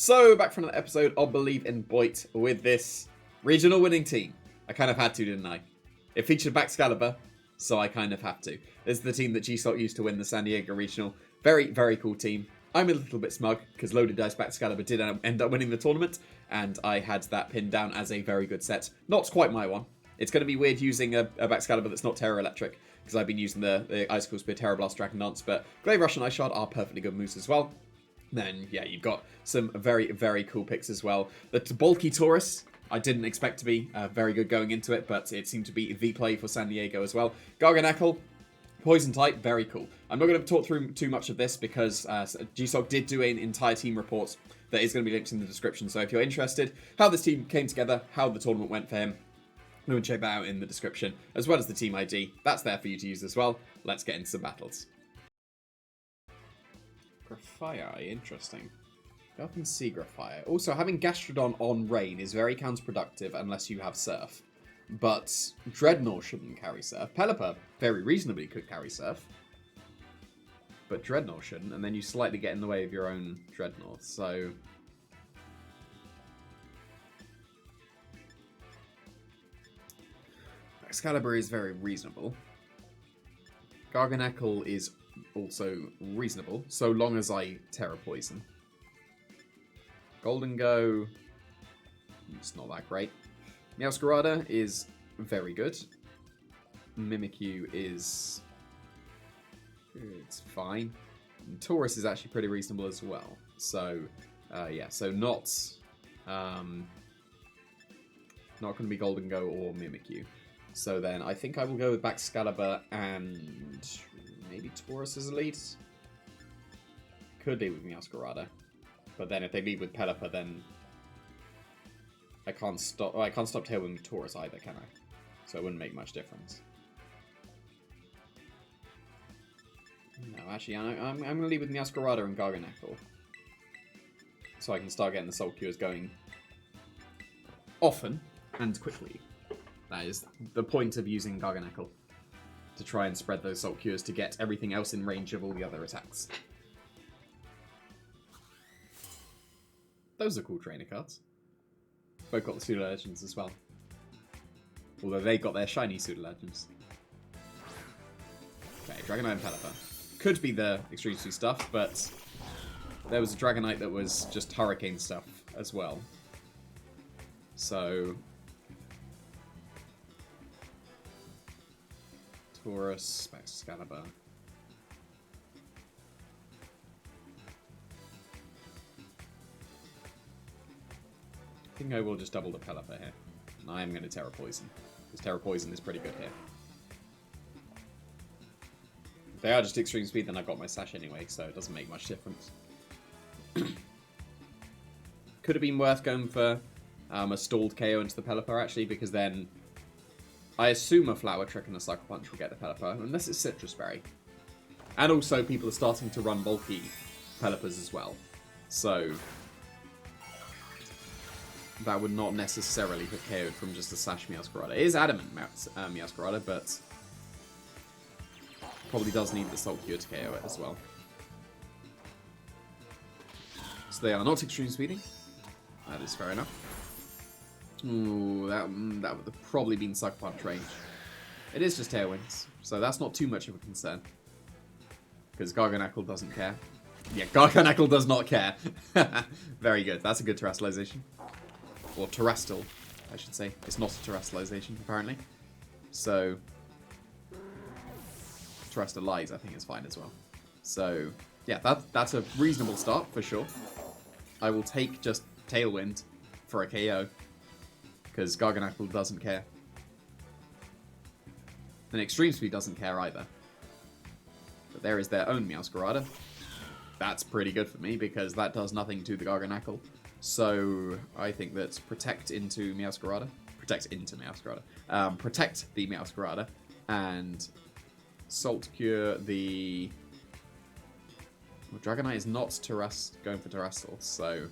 So, back from another episode of Believe in Boyt with this regional winning team. I kind of had to, didn't I? It featured Excalibur, so I kind of have to. This is the team that G-Sock used to win the San Diego Regional. Very, very cool team. I'm a little bit smug, because Loaded Dice Excalibur did end up winning the tournament, and I had that pinned down as a very good set. Not quite my one. It's going to be weird using a Excalibur that's not Terror Electric, because I've been using the Icicle Spear, Terror Blast, Dragon Dance, but Glaive Rush and Ice Shard are perfectly good moves as well. Then, yeah, you've got some very, very cool picks as well. The bulky Taurus, I didn't expect to be very good going into it, but it seemed to be the play for San Diego as well. Garganackle, Poison type, very cool. I'm not going to talk through too much of this because G-Sock did do an entire team report that is going to be linked in the description. So if you're interested, how this team came together, how the tournament went for him, go and check that out in the description, as well as the team ID. That's there for you to use as well. Let's get into some battles. Graphire, interesting. Go up and see Graphire. Also, having Gastrodon on Rain is very counterproductive unless you have Surf. But Dreadnought shouldn't carry Surf. Pelipper very reasonably could carry Surf. But Dreadnought shouldn't, and then you slightly get in the way of your own Dreadnought, so... Excalibur is very reasonable. Garganackle is also reasonable, so long as I Terra Poison. Golden Go, it's not that great. Meowscarada is very good. Mimikyu is... it's fine. And Taurus is actually pretty reasonable as well. So, yeah, so not going to be Golden Go or Mimikyu. So then I think I will go with Excalibur and maybe Taurus as a lead. Could lead with Meowscarada. But then if they lead with Pelipper, then I can't stop Tailwind with Taurus either, can I? So it wouldn't make much difference. No, actually, I'm going to lead with Meowscarada and Garganackle. So I can start getting the Salt Cures going often and quickly. That is the point of using Garganackle. To try and spread those Salt Cures to get everything else in range of all the other attacks. Those are cool trainer cards. Both got the Pseudo Legends as well. Although they got their shiny Pseudo Legends. Okay, Dragonite and Pelipper. Could be the Extreme Speed stuff, but there was a Dragonite that was just Hurricane stuff as well. So... Taurus, Excalibur. I think I will just double the Pelipper here. And I am going to Terra Poison. Because Terra Poison is pretty good here. If they are just Extreme Speed, then I've got my Sash anyway, so it doesn't make much difference. Could have been worth going for a stalled KO into the Pelipper, actually, because then I assume a Flower Trick and a Sucker Punch will get the Pelipper, unless it's Citrus Berry. And also, people are starting to run bulky Pelippers as well. So, that would not necessarily have KO'd from just a Sash Meowscarada. It is Adamant Meowscarada, but probably does need the Salt Cure to KO it as well. So they are not Extreme Speeding. That is fair enough. Ooh, that would have probably been Sucker Punch range. It is just Tailwinds, so that's not too much of a concern. Because Garganackle doesn't care. Yeah, Garganackle does not care. Very good. That's a good terrestrialization. Or terrestrial, I should say. It's not a terrestrialization, apparently. So, terrestrialize, I think, is fine as well. So, yeah, that's a reasonable start, for sure. I will take just Tailwind for a KO. Because Garganackle doesn't care. And Extreme Speed doesn't care either. But there is their own Meowscarada. That's pretty good for me, because that does nothing to the Garganackle. So, I think that Protect into Meowscarada. Protect into Meowscarada. Protect the Meowscarada. And Salt Cure the... Well, Dragonite is not going for Terrestrial, so...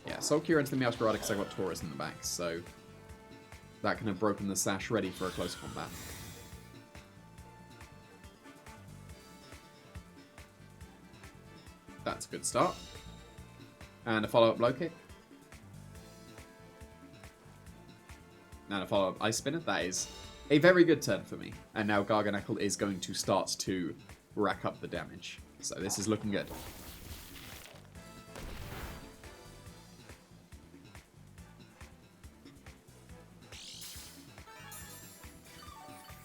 Yeah, Salt Cure into the Meowscarada because I got Taurus in the back, so that can have broken the Sash ready for a close combat. That's a good start. And a follow-up low kick. And a follow-up ice spinner. That is a very good turn for me. And now Garganacl is going to start to rack up the damage. So this is looking good.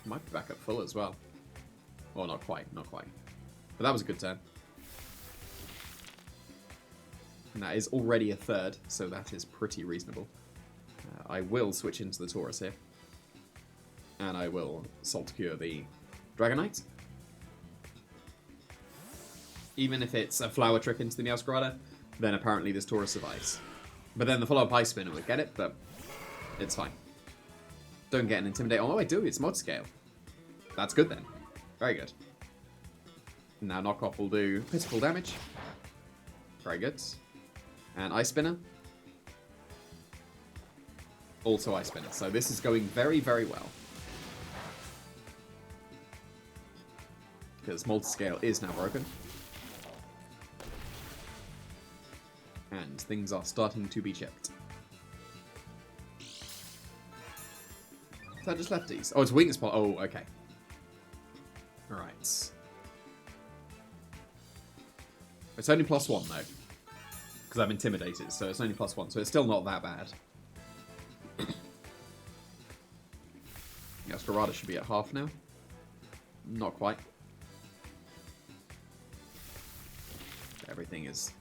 Might be back up full as well. Well, not quite, not quite. But that was a good turn. And that is already a third, so that is pretty reasonable. I will switch into the Taurus here. And I will Salt Cure the Dragonite. Even if it's a Flower Trick into the Meowscarada, then apparently this Taurus survives. But then the follow-up Ice Spinner would get it, but it's fine. Don't get an Intimidate. Oh, I do. It's Mod Scale. That's good then. Very good. Now Knockoff will do pitiful damage. Very good. And Ice Spinner. Also Ice Spinner. So this is going very, very well. Because Multiscale is now broken. And things are starting to be chipped. Is that just lefties? Oh, it's weakness spot. Oh, okay. Alright. It's only +1 though. Because I'm intimidated, so it's only +1, so it's still not that bad. Meowscarada should be at half now. Not quite. Everything is...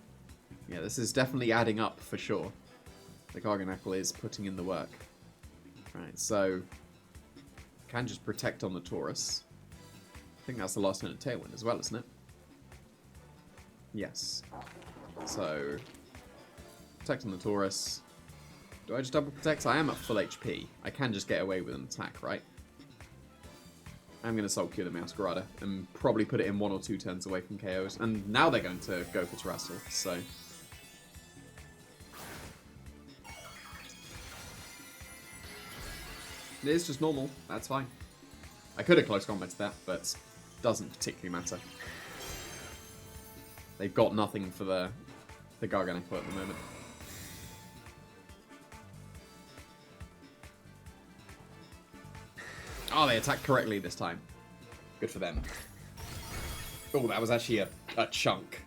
Yeah, this is definitely adding up for sure. The Garganacl is putting in the work. Right, so... Can just protect on the Taurus. I think that's the last minute Tailwind as well, isn't it? Yes. So... Protect on the Taurus. Do I just double protect? I am at full HP. I can just get away with an attack, right? I'm going to Salt Cure the Meowscarada and probably put it in 1 or 2 turns away from KOs. And now they're going to go for Terrestrial, so... It is just normal. That's fine. I could have close combat to that, but doesn't particularly matter. They've got nothing for the Garganacl at the moment. Oh, they attacked correctly this time. Good for them. Oh, that was actually a chunk.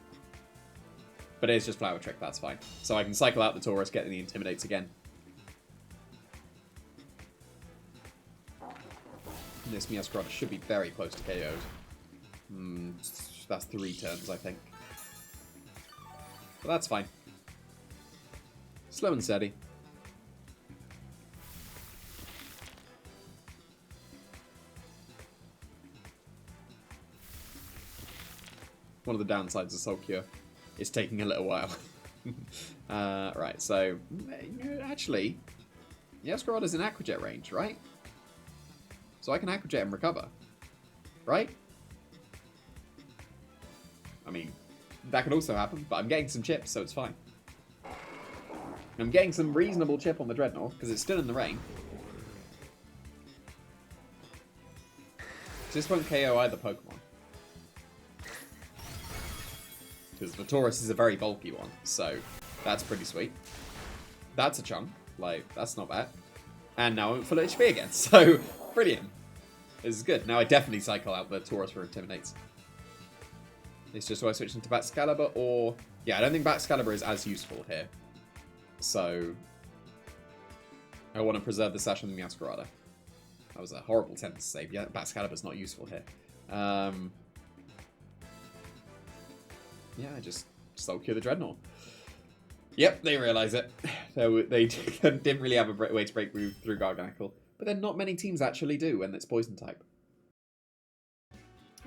But it's just Flower Trick, that's fine. So I can cycle out the Taurus, get the Intimidates again. This Meowscarada should be very close to KO'd. That's 3 turns, I think. But that's fine. Slow and steady. One of the downsides of Soul Cure is taking a little while. Right, so... Actually, Meowscarada's in Aqua Jet range, right? So I can Aqua Jet and recover. Right? I mean, that could also happen, but I'm getting some chips, so it's fine. I'm getting some reasonable chip on the Dreadnought, because it's still in the rain. This won't KO either Pokemon. Because the Taurus is a very bulky one, so that's pretty sweet. That's a chunk. Like, that's not bad. And now I'm at full HP again, so brilliant. This is good. Now I definitely cycle out the Taurus for Intimidates. It's just do I switch into Baxcalibur or... Yeah, I don't think Baxcalibur is as useful here. So... I want to preserve the Sash on the Meowscarada. That was a horrible sentence to say. Yeah, Baxcalibur's not useful here. Yeah, I just Soul Cure the Dreadnought. Yep, they realise it. They didn't really have a way to break through Garganacl. But then not many teams actually do when it's Poison type.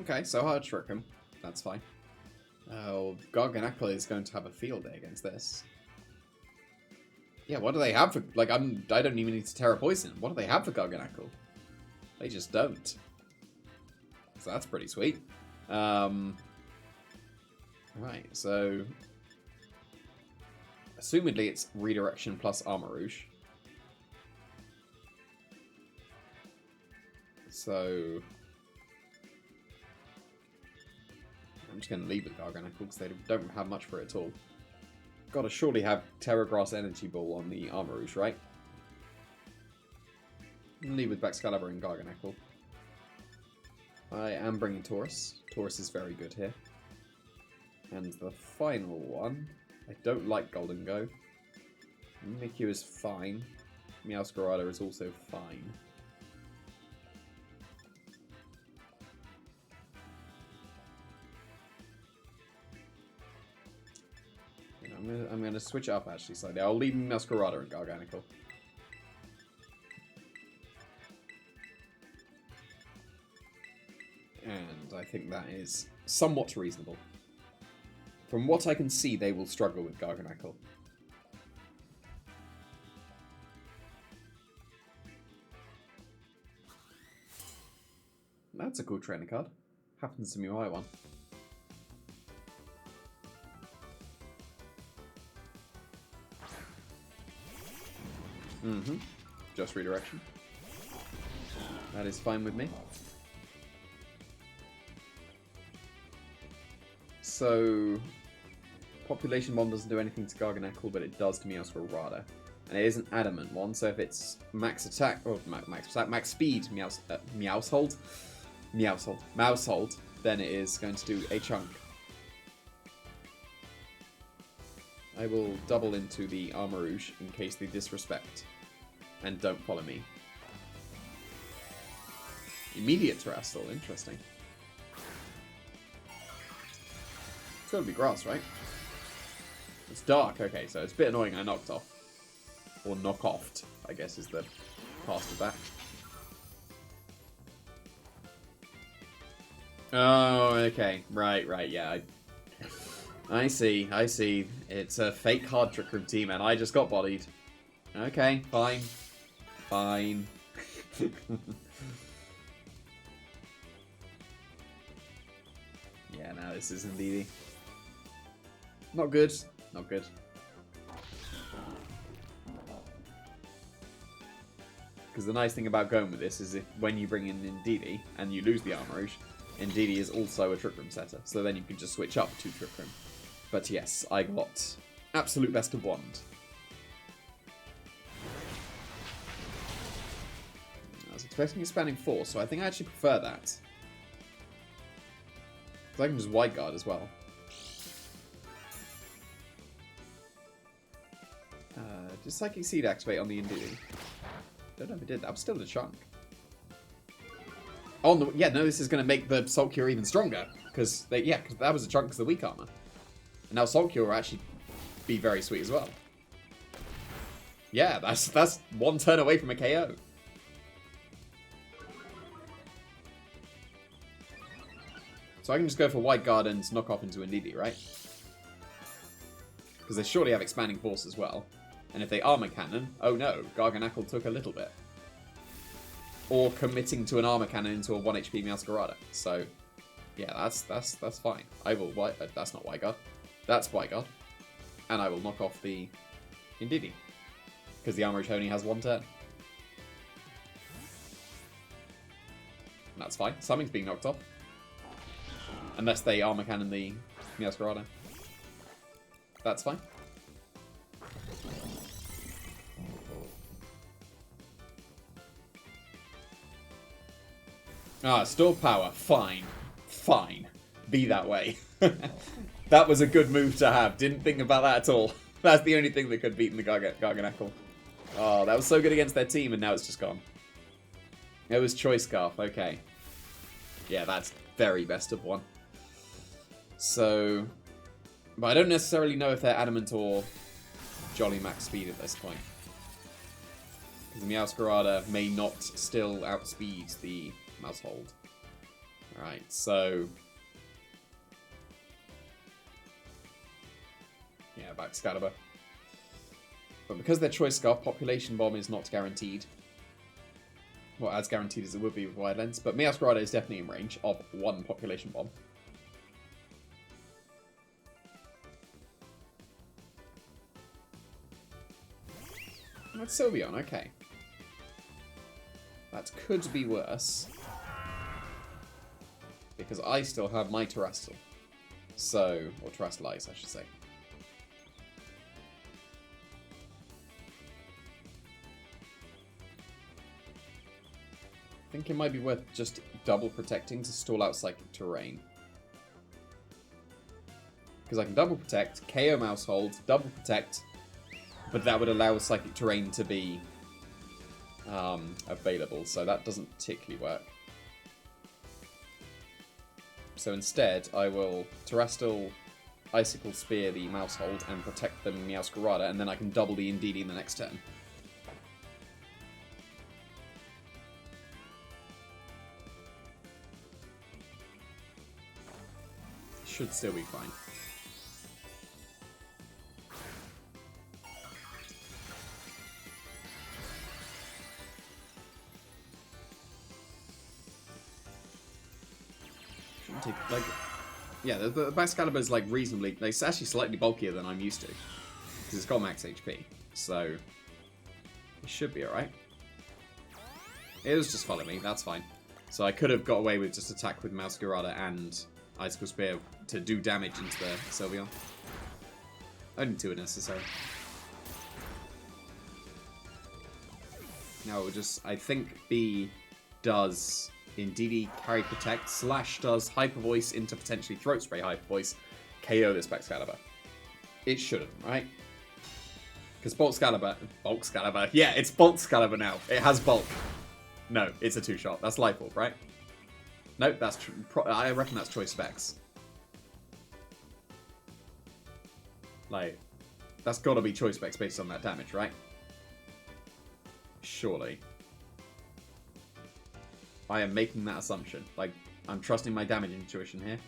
Okay, so hard trick him. That's fine. Oh, Garganacl is going to have a field day against this. Yeah, what do they have for... Like, I don't even need to Terra Poison. What do they have for Garganacl? They just don't. So that's pretty sweet. Right, so... Assumedly it's Redirection plus Armor Rouge. So... I'm just going to leave with Garganacle because they don't have much for it at all. Gotta surely have Terra Grass Energy Ball on the Armor Rouge, right? Leave with Excalibur and Garganacle. I am bringing Taurus. Taurus is very good here. And the final one, I don't like Golden Go. Mimikyu is fine. Meowscarada is also fine. I'm gonna switch it up actually slightly. I'll leave Meowscarada and Garganacle. And I think that is somewhat reasonable. From what I can see, they will struggle with Garganacle. That's a cool trainer card. Happens to be my one. Just redirection. That is fine with me. So, Population Bomb doesn't do anything to Garganacle, but it does to Meowscarada. And it is an adamant one, so if it's max attack, or max speed, Meowshold, then it is going to do a chunk. I will double into the Armor Rouge in case they disrespect and don't follow me. Immediate Terrestrial, interesting. It's gotta be grass, right? It's dark, okay, so it's a bit annoying I knocked off. Or knock-offed, I guess is the past of that. Oh, okay. Right, yeah. I see. It's a fake hard Trick Room team and I just got bodied. Okay, fine. Yeah, no, this is indeed not good. Not good. Because the nice thing about going with this is if when you bring in Indeedee and you lose the Armor Rouge, Indeedee is also a Trick Room setter, so then you can just switch up to Trick Room. But yes, I got absolute best of wand. I was expecting Expanding Force, so I think I actually prefer that. Because I can just White Guard as well. Did Psychic Seed activate on the Indeedee? Don't know if it did. That was still a chunk. Oh, no, yeah, no, this is going to make the Salt Cure even stronger. Because that was a chunk because of the weak armor. And now Salt Cure will actually be very sweet as well. Yeah, that's one turn away from a KO. So I can just go for White Guard and knock off into Indeedee, right? Because they surely have Expanding Force as well. And if they Armor Cannon, oh no, Garganacle took a little bit. Or committing to an Armor Cannon into a 1 HP Meowscarada. So, yeah, that's fine. I will that's not White Guard. That's White Guard. And I will knock off the Indeedee. Because the Armor Rouge only has one turn. And that's fine. Something's being knocked off. Unless they Armor Cannon the Meowscarada. That's fine. Ah, Store Power. Fine. Be that way. That was a good move to have. Didn't think about that at all. That's the only thing that could beat the Garganacle. Oh, that was so good against their team, and now it's just gone. It was Choice Scarf. Okay. Yeah, that's very best of one. So... But I don't necessarily know if they're Adamant or Jolly Max Speed at this point. Because the Meowscarada may not still outspeed the Meowshold. Alright, so... Yeah, back Excalibur. But because their Choice Scarf, Population Bomb is not guaranteed. Well, as guaranteed as it would be with Wide Lens. But Meowscarada is definitely in range of one Population Bomb. That's Sylveon, okay. That could be worse. Because I still have my Terrestrial. So, or Terrestrialize, I should say. I think it might be worth just double protecting to stall out Psychic Terrain. Because I can double protect, KO Mouse Hold, double protect, but that would allow Psychic Terrain to be available, so that doesn't particularly work. So instead, I will Terrestrial Icicle Spear the Mouse Hold and protect the Meowscarada, and then I can double the DIDN the next turn. Should still be fine. Shouldn't take, like, yeah, the Excalibur is like reasonably, like, it's actually slightly bulkier than I'm used to, because it's got max HP, so it should be alright. It was just follow me, that's fine. So I could have got away with just attack with Meowscarada and Icicle Spear to do damage into the Sylveon. Only two are necessary. Now it will just, I think B does indeed carry protect / does Hyper Voice into potentially Throat Spray Hyper Voice, KO this Excalibur. It shouldn't, right? Because Bulk Excalibur, yeah, it's Bulk Excalibur now. It has bulk. No, it's a 2-shot. That's Life Orb, right? Nope, that's I reckon that's Choice Specs. Like, that's got to be Choice Specs based on that damage, right? Surely. I am making that assumption. Like, I'm trusting my damage intuition here.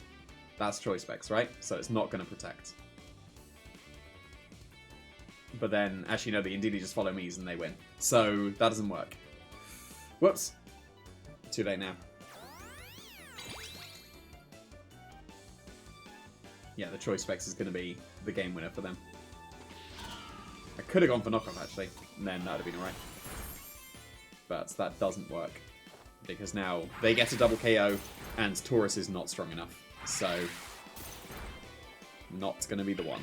That's Choice Specs, right? So it's not going to protect. But then, actually, no, the Indeedee just follow me's and they win. So that doesn't work. Whoops. Too late now. Yeah, the Choice Specs is going to be the game winner for them. I could have gone for knockoff, actually, and then that would have been alright. But that doesn't work. Because now they get a double KO, and Taurus is not strong enough. So, not going to be the one.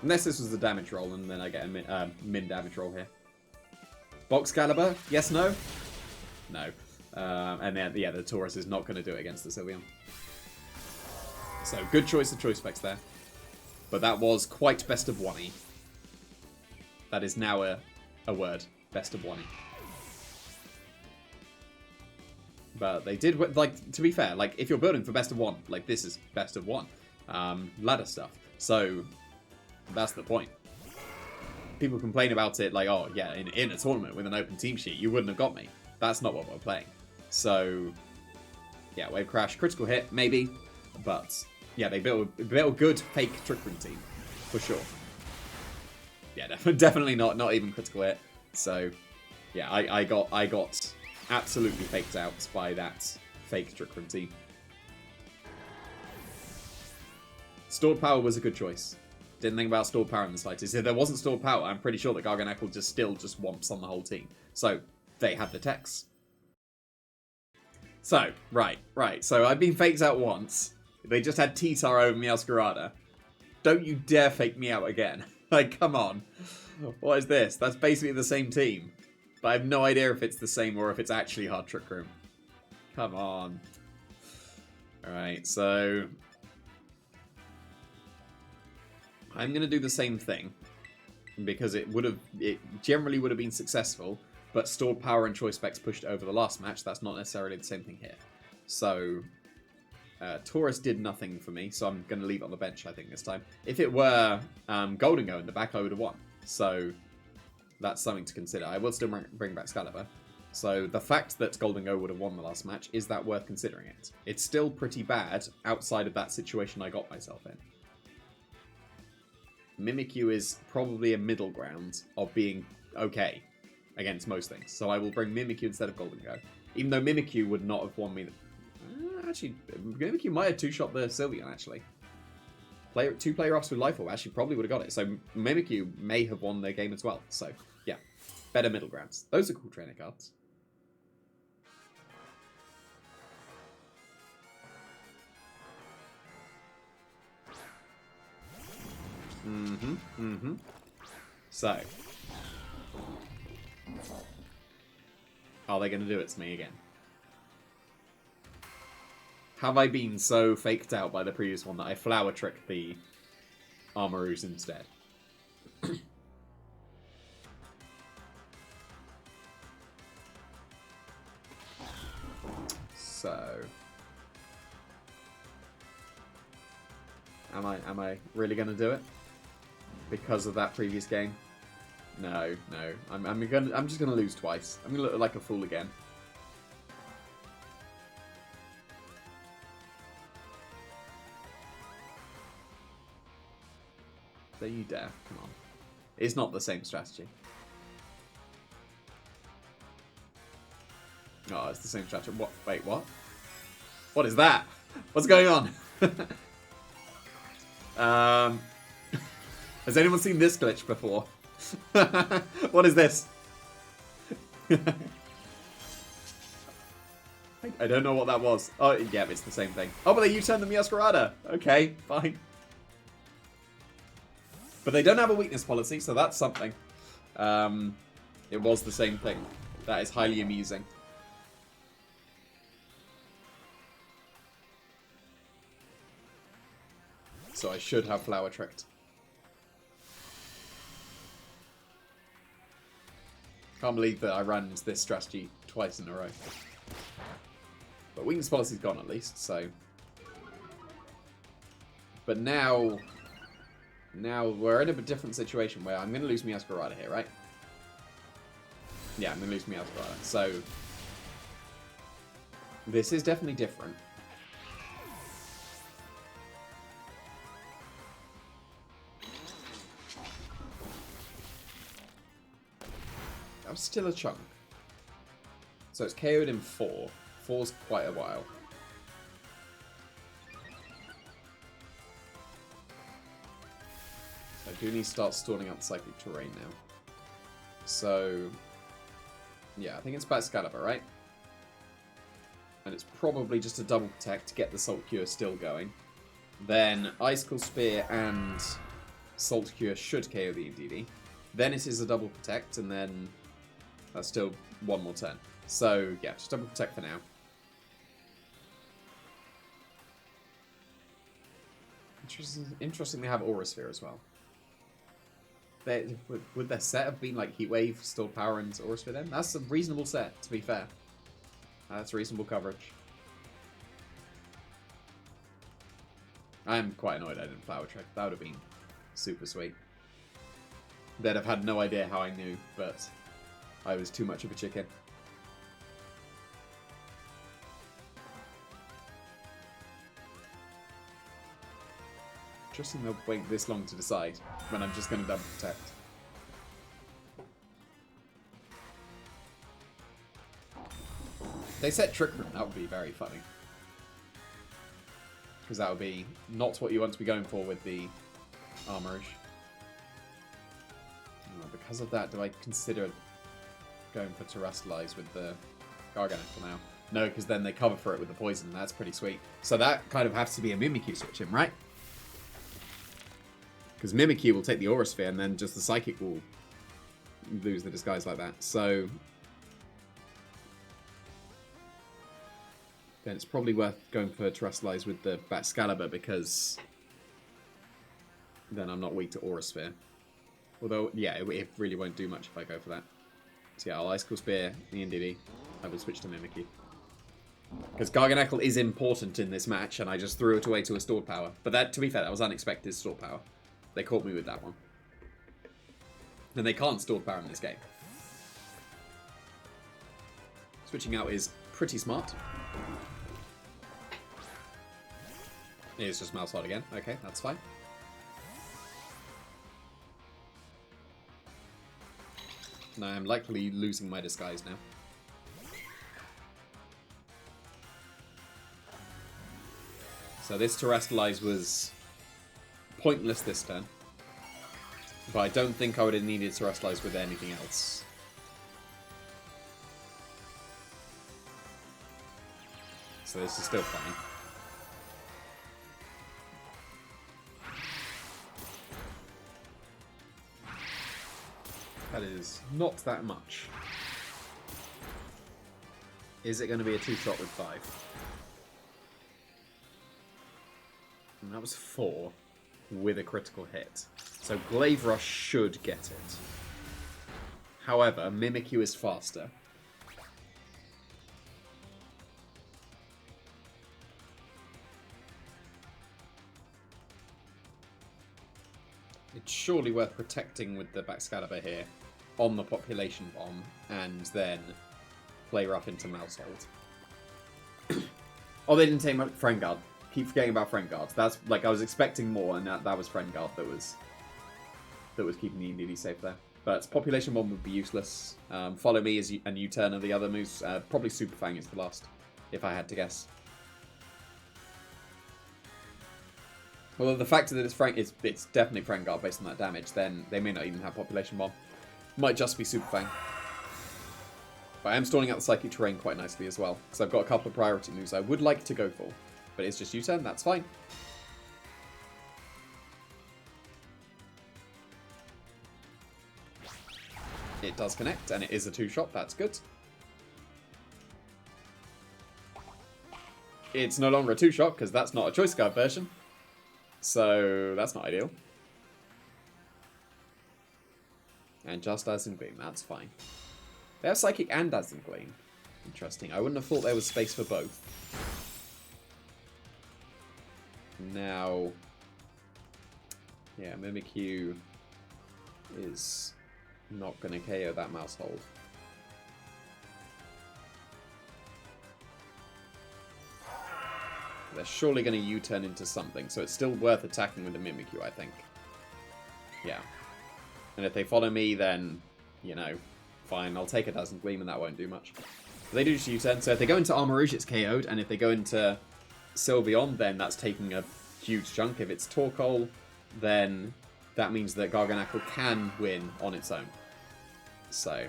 Unless this was the damage roll, and then I get a min damage roll here. Bulk Excalibur? Yes, no? No. And then, yeah, the Taurus is not going to do it against the Sylveon. So, good choice of Choice Specs there. But that was quite best of one-y. That is now a word. Best of one-y. But they did, like, to be fair, like, if you're building for best of one, like, this is best of one. Ladder stuff. So, that's the point. People complain about it like, oh, yeah, in a tournament with an open team sheet, you wouldn't have got me. That's not what we're playing. So, yeah, Wave Crash, critical hit, maybe. But, yeah, they built a good fake Trick Room team, for sure. Yeah, definitely not even critical hit. So, yeah, I got absolutely faked out by that fake Trick Room team. Stored Power was a good choice. Didn't think about stored power in the slightest. If there wasn't stored power, I'm pretty sure that Garganacl still womps on the whole team. So, they had the techs. So, right. So, I've been faked out once. They just had T-Tar over Meowscarada. Don't you dare fake me out again. Like, come on. What is this? That's basically the same team. But I have no idea if it's the same or if it's actually Hard Trick Room. Come on. Alright, so I'm going to do the same thing. Because it generally would have been successful. But stored power and choice specs pushed over the last match. That's not necessarily the same thing here. So Taurus did nothing for me, so I'm going to leave it on the bench, I think, this time. If it were Golden Go in the back, I would have won. So that's something to consider. I will still bring back Excalibur. So the fact that Golden Go would have won the last match, is that worth considering it? It's still pretty bad outside of that situation I got myself in. Mimikyu is probably a middle ground of being okay against most things. So I will bring Mimikyu instead of Golden Go. Even though Mimikyu would not have won me. Actually, Mimikyu might have two-shot the Sylveon, actually. Two player offs with Life Orb actually probably would have got it. So Mimikyu may have won their game as well. So, yeah. Better middle grounds. Those are cool trainer cards. So. Are they going to do it to me again? Have I been so faked out by the previous one that I flower tricked the Armaroos instead? So, am I really going to do it because of that previous game? No. I'm just gonna lose twice. I'm gonna look like a fool again. Don't you dare! Come on. It's not the same strategy. Oh, it's the same strategy. What? Wait, what? What is that? What's going on? Has anyone seen this glitch before? What is this? I don't know what that was. Oh, yeah, it's the same thing. Oh, but they U-turned the Miascarada. Okay, fine. But they don't have a weakness policy, so that's something. It was the same thing. That is highly amusing. So I should have flower tricked. Can't believe that I ran into this strategy twice in a row. But weakness policy's gone at least, so. But now we're in a different situation where I'm going to lose Miascarada here, right? Yeah, I'm going to lose Miascarada. So this is definitely different. That was still a chunk. So it's KO'd in 4. 4's quite a while. So I do need to start stalling out the psychic terrain now. So yeah, I think it's Excalibur, right? And it's probably just a double protect to get the Salt Cure still going. Then Icicle Spear and Salt Cure should KO the DD. Then it is a double protect, and then that's still one more turn. So yeah, just double protect for now. Interesting they have Aura Sphere as well. Would their set have been like Heat Wave, Stored Power, and Aura Sphere then? That's a reasonable set, to be fair. That's reasonable coverage. I'm quite annoyed I didn't flower trick. That would have been super sweet. They'd have had no idea how I knew, but I was too much of a chicken. Interesting they'll wait this long to decide when I'm just going to double protect. If they set Trick Room, that would be very funny. Because that would be not what you want to be going for with the Armorish. Because of that, do I consider going for Terrestrialize with the Garganacl now? No, because then they cover for it with the poison. That's pretty sweet. So that kind of has to be a Mimikyu switch in, right? Because Mimikyu will take the Aura Sphere, and then just the Psychic will lose the disguise like that. So then it's probably worth going for Terrestrialize with the Excalibur, because then I'm not weak to Aura Sphere. Although, yeah, it really won't do much if I go for that. So yeah, I'll Icicle Spear the NDD. I will switch to Mimikyu. Because Garganacl is important in this match, and I just threw it away to a stored power. But that, to be fair, that was unexpected stored power. They caught me with that one. And they can't stored power in this game. Switching out is pretty smart. It's just Mouse Slot again. Okay, that's fine. Now I'm likely losing my disguise now. So this Terrestrialize was pointless this turn. But I don't think I would have needed Terrestrialize with anything else. So this is still fine. That is not that much. Is it going to be a 2-shot with 5? And that was 4 with a critical hit. So Glaive Rush should get it. However, Mimikyu is faster. It's surely worth protecting with the Baxcalibur here on the Population Bomb and then play rough into Mousehold. Oh, they didn't take my Friend Guard. Keep forgetting about Friend Guards. That's like I was expecting more, and that was Friend Guard that was keeping the DD safe there. But Population Bomb would be useless. Follow Me is and U-turn are the other moves. Probably Super Fang is the last, if I had to guess. Well, the fact that it's definitely Friend Guard based on that damage, then they may not even have Population Bomb. Might just be Super Fang. But I am stalling out the Psychic Terrain quite nicely as well, because I've got a couple of priority moves I would like to go for. But it's just U-turn, that's fine. It does connect, and it is a 2-shot, that's good. It's no longer a 2-shot, because that's not a Choice Guard version. So, that's not ideal. And just Dazzling Gleam, that's fine. They have Psychic and Dazzling Gleam. Interesting. I wouldn't have thought there was space for both. Now, yeah, Mimikyu is not going to KO that Mousehold. They're surely going to U-turn into something, so it's still worth attacking with the Mimikyu, I think. Yeah. And if they follow me, then, you know, fine, I'll take a Dazzling Gleam and that won't do much. But they do just U-turn, so if they go into Armor Rouge, it's KO'd, and if they go into Sylveon, then that's taking a huge chunk. If it's Torkoal, then that means that Garganacl can win on its own. So,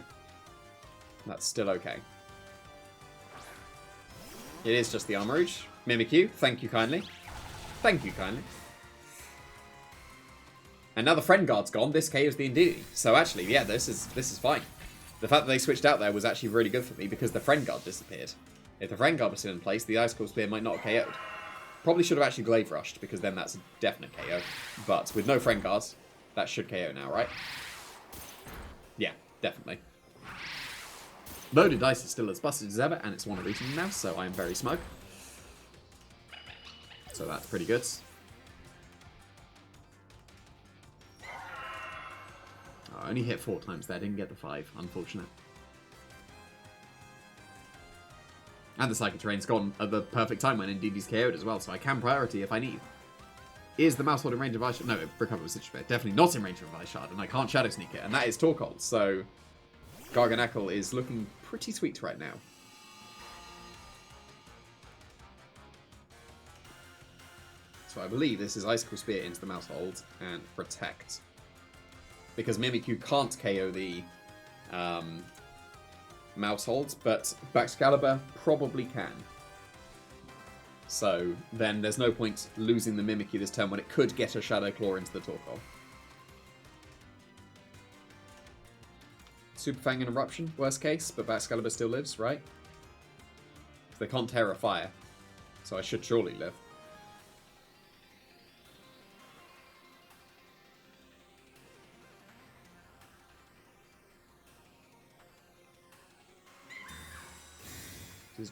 that's still okay. It is just the Armor Rouge. Mimikyu, thank you kindly. Thank you kindly. And now the Friend Guard's gone, this KO's the Indeedee. So actually, yeah, this is fine. The fact that they switched out there was actually really good for me because the Friend Guard disappeared. If the Friend Guard was still in place, the Ice Cold Spear might not have KO'd. Probably should have actually Glaive Rushed, because then that's a definite KO. But with no Friend Guards, that should KO now, right? Yeah, definitely. Loaded Dice is still as busted as ever, and it's one of each now, so I'm very smug. So that's pretty good. Oh, I only hit 4 times there, didn't get the 5, unfortunate. And the Psychic Terrain's gone at the perfect time when Indeedee's KO'd as well, so I can priority if I need. Is the Mousehold in range of Ice Shard? No, it recovered with Citrus Spear. Definitely not in range of Ice Shard, and I can't Shadow Sneak it, and that is Torkoal, so Garganacl is looking pretty sweet right now. So I believe this is Icicle Spear into the Mousehold and Protect. Because Mimikyu can't KO the Mouseholds, but Baxcalibur probably can. So then there's no point losing the Mimikyu this turn when it could get a Shadow Claw into the Torkoal. Super Fang and Eruption, worst case, but Baxcalibur still lives, right? They can't Terra Fire, so I should surely live.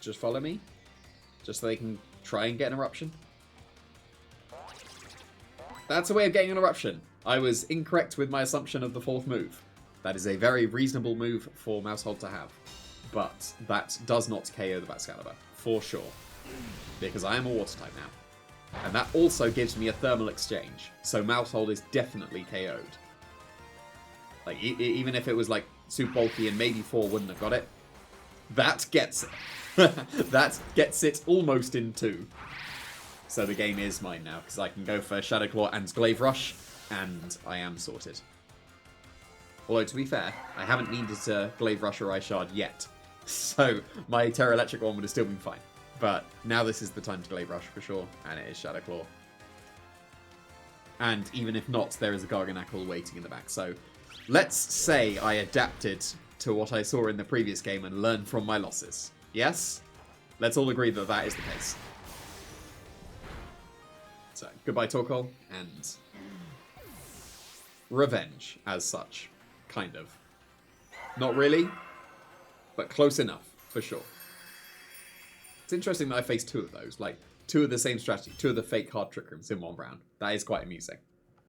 Just follow me? Just so they can try and get an Eruption? That's a way of getting an Eruption. I was incorrect with my assumption of the 4th move. That is a very reasonable move for Mousehold to have. But that does not KO the Baxcalibur, for sure. Because I am a Water type now. And that also gives me a Thermal Exchange. So Mousehold is definitely KO'd. Like, even if it was like super bulky and maybe 4 wouldn't have got it, that gets it. That gets it almost in 2. So the game is mine now, because I can go for Shadow Claw and Glaive Rush, and I am sorted. Although, to be fair, I haven't needed to Glaive Rush or Ice Shard yet. So my Terra Electric one would have still been fine. But now this is the time to Glaive Rush for sure, and it is Shadow Claw. And even if not, there is a Garganacl waiting in the back. So Let's say I adapted to what I saw in the previous game and learned from my losses. Yes? Let's all agree that that is the case. So, goodbye Torkoal, and revenge as such. Kind of. Not really, but close enough, for sure. It's interesting that I faced two of those, like, two of the same strategy, two of the fake hard trick rooms in one round. That is quite amusing.